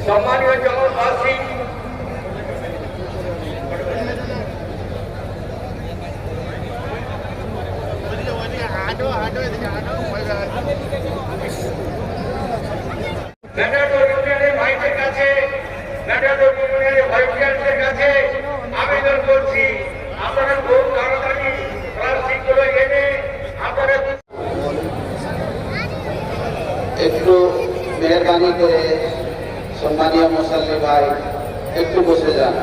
সম্মানীয় জগৎবাসী, ভাইদের কাছে ভলেন্টিয়ারদের কাছে আবেদন করছি, আপনারা খুব তাড়াতাড়ি প্লাস্টিকগুলো এনে আপনারা একটু মেহরবানি করে সম্মানীয় মুসল্লি ভাই একটু বসে যান।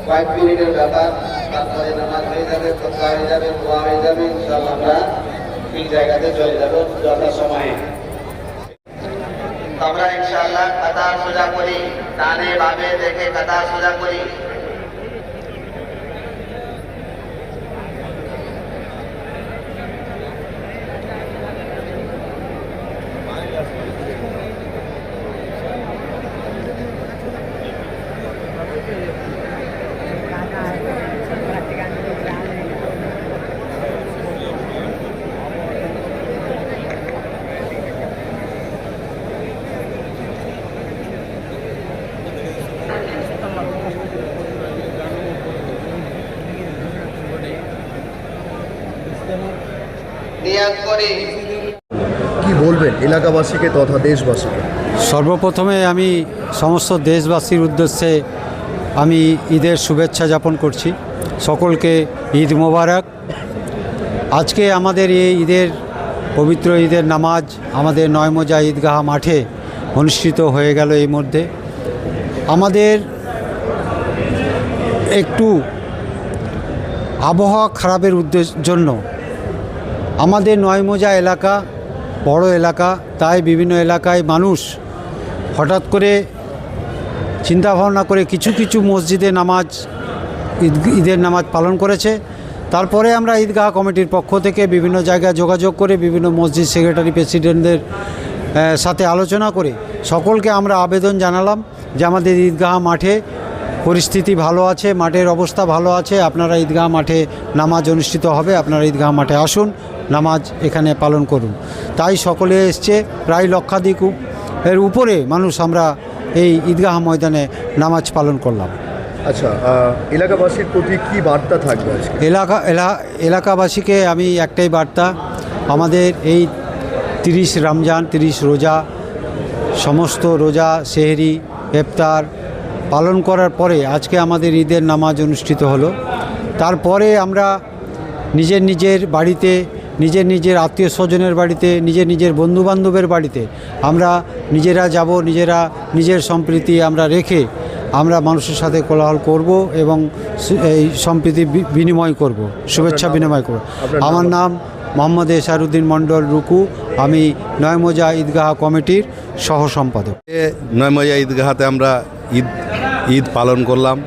কয়েক মিনিটের ব্যাপার, তারপরে নামাজ হয়ে যাবে, কথা হয়ে যাবে, দোয়া হয়ে যাবে, ইনশাআল্লাহ আমরা ঠিক জায়গাতে চলে যাবো যথা সময়ে। আমরা ইনশাআল্লাহ কাতার সোজা করি, ডানে বামে দেখে কাতার সোজা করি। কি বলবেন এলাকাবাসীকে তথা দেশবাসীকে? সর্বপ্রথমে আমি সমস্ত দেশবাসীর উদ্দেশ্যে আমি ঈদের শুভেচ্ছা যাপন করছি। সকলকে ঈদ মোবারক। আজকে আমাদের এই ঈদের পবিত্র ঈদের নামাজ আমাদের নয়মজা ঈদগাহ মাঠে অনুষ্ঠিত হয়ে গেল। এই মধ্যে আমাদের একটু আবহাওয়া খারাপের জন্য আমাদের নয়মজা এলাকা বড় এলাকা, তাই বিভিন্ন এলাকায় মানুষ হঠাৎ করে চিন্তাভাবনা করে কিছু কিছু মসজিদে ঈদের নামাজ পালন করেছে। তারপরে আমরা ঈদগাহ কমিটির পক্ষ থেকে বিভিন্ন জায়গায় যোগাযোগ করে বিভিন্ন মসজিদ সেক্রেটারি প্রেসিডেন্টদের সাথে আলোচনা করে সকলকে আমরা আবেদন জানালাম যে আমাদের ঈদগাহ মাঠে পরিস্থিতি ভালো আছে, মাঠের অবস্থা ভালো আছে, আপনারা ঈদগাহ মাঠে নামাজ অনুষ্ঠিত হবে, আপনারা ঈদগাহ মাঠে আসুন, নামাজ এখানে পালন করুন। তাই সকলে এসছে, প্রায় লক্ষাধিক এর উপরে মানুষ আমরা এই ঈদগাহ ময়দানে নামাজ পালন করলাম। আচ্ছা, এলাকাবাসীর প্রতি কি বার্তা থাকবে আজকে? এলাকাবাসীকে আমি একটাই বার্তা, আমাদের এই 30 রমজান 30 রোজা, সমস্ত রোজা সেহরি ইফতার পালন করার পরে আজকে আমাদের ঈদের নামাজ অনুষ্ঠিত হলো। তারপরে আমরা নিজের নিজের বাড়িতে, নিজের নিজের আত্মীয় স্বজনের বাড়িতে, নিজের নিজের বন্ধুবান্ধবের বাড়িতে আমরা নিজেরা যাব, নিজের সম্প্রীতি আমরা রেখে আমরা মানুষের সাথে কোলাহল করব এবং এই সম্প্রীতি বিনিময় করব, শুভেচ্ছা বিনিময় করব। আমার নাম মোহাম্মদ এশারউদ্দিন মণ্ডল রুকু, আমি নয়মজা ঈদগাহ কমিটির সহ সম্পাদক। নয়মজা ঈদগাহাতে আমরা ঈদ পালন করলাম,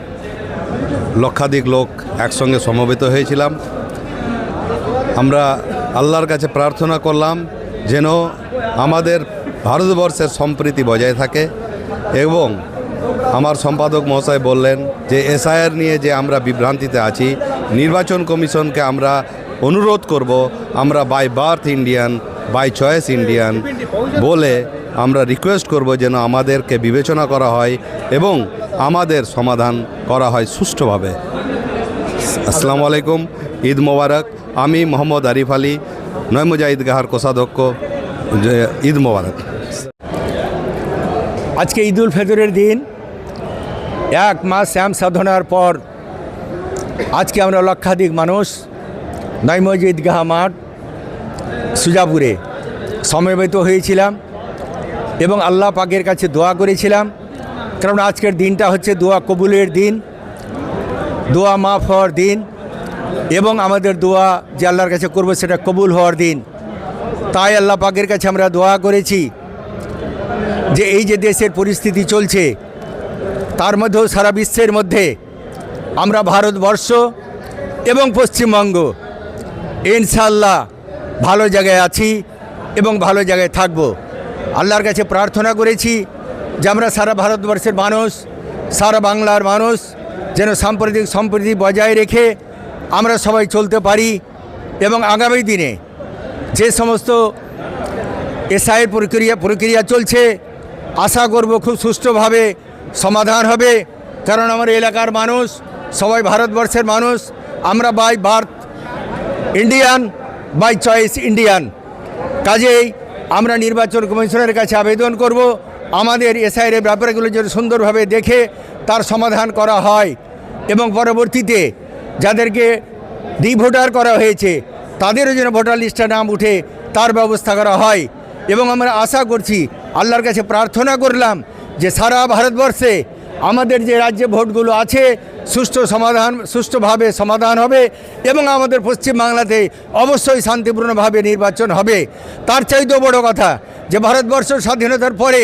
লক্ষাধিক লোক একসঙ্গে সমবেত হয়েছিলাম। আমরা আল্লাহর কাছে প্রার্থনা করলাম যেন আমাদের ভারতবর্ষের সম্প্রীতি বজায় থাকে এবং আমার সম্পাদক মহাশয় বললেন যে এসআইআর নিয়ে যে আমরা বিভ্রান্তিতে আছি, নির্বাচন কমিশনকে আমরা অনুরোধ করব আমরা by birth Indian, by choice Indian বলে আমরা রিকোয়েস্ট করব যেন আমাদেরকে বিবেচনা করা হয় এবং আমাদের সমাধান করা হয় সুষ্ঠুভাবে। আসসালামু আলাইকুম, ঈদ মোবারক। আমি মোহাম্মদ আরিফ আলী, নয়মজা ঈদগাহার কোষাধ্যক্ষ। ঈদ মোবারক। আজকে ঈদ উল ফিতরের দিন, 1 মাস শ্যাম সাধনার পর আজকে আমরা লক্ষাধিক মানুষ নয়মজা ঈদগাহ মাঠ সুজাপুরে সমবেত হয়েছিলাম এবং আল্লাহ পাকের কাছে দোয়া করেছিলাম। কারণ আজকের দিনটা হচ্ছে দোয়া কবুলের দিন, দোয়া মাফ হওয়ার দিন এবং আমাদের দোয়া যে আল্লাহর কাছে করব সেটা কবুল হওয়ার দিন। তাই আল্লাহ পাকের কাছে আমরা দোয়া করেছি যে এই যে দেশের পরিস্থিতি চলছে তার মধ্যেও সারা বিশ্বের মধ্যে আমরা ভারতবর্ষ এবং পশ্চিমবঙ্গ ইনশাআল্লাহ ভালো জায়গায় আছি এবং ভালো জায়গায় থাকব। আল্লাহর কাছে প্রার্থনা করেছি যে আমরা সারা ভারতবর্ষের মানুষ, সারা বাংলার মানুষ যেন সাম্প্রদায়িক সম্প্রীতি বজায় রেখে আমরা সবাই চলতে পারি এবং আগামী দিনে যে সমস্ত এসআইয়ের প্রক্রিয়া চলছে আশা করব খুব সুষ্ঠুভাবে সমাধান হবে। কারণ আমার এলাকার মানুষ সবাই ভারতবর্ষের মানুষ, আমরা by birth Indian, by choice Indian. কাজেই আমরা নির্বাচন কমিশনের কাছে আবেদন করব আমাদের এসআইয়ের ব্যাপারগুলো যেন সুন্দরভাবে দেখে তার সমাধান করা হয় এবং পরবর্তীতে যাদেরকে ডিভোটার করা হয়েছে তাদেরও যেন ভোটার লিস্টে নাম উঠে তার ব্যবস্থা করা হয়। এবং আমরা আশা করছি, আল্লাহর কাছে প্রার্থনা করলাম যে সারা ভারতবর্ষে আমাদের যে রাজ্যে ভোটগুলো আছে সুষ্ঠুভাবে সমাধান হবে এবং আমাদের পশ্চিমবাংলাতে অবশ্যই শান্তিপূর্ণভাবে নির্বাচন হবে। তার চাইতেও বড় কথা যে ভারতবর্ষ স্বাধীনতার পরে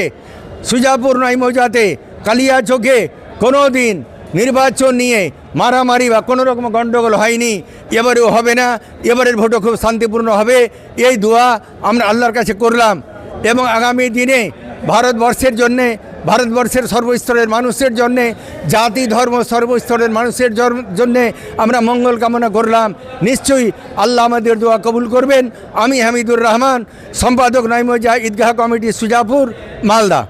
সুজাপুর নইমৌজাতে কালিয়াচকে কোনো দিন নির্বাচন নিয়ে মারামারি বা কোনো রকম গণ্ডগোল হয়নি, এবারেও হবে না। এবারের ভোটও খুব শান্তিপূর্ণ হবে, এই দোয়া আমরা আল্লাহর কাছে করলাম। এবং আগামী দিনে ভারতবর্ষের জন্যে, ভারতবর্ষের সর্বস্তরের মানুষের জন্যে, জাতি ধর্ম সর্বস্তরের মানুষের জন্যে আমরা মঙ্গল কামনা করলাম। নিশ্চয়ই আল্লাহ আমাদের দোয়া কবুল করবেন। আমি হামিদুর রহমান, সম্পাদক নইমৌজা ঈদগাহ কমিটি সুজাপুর, মালদা।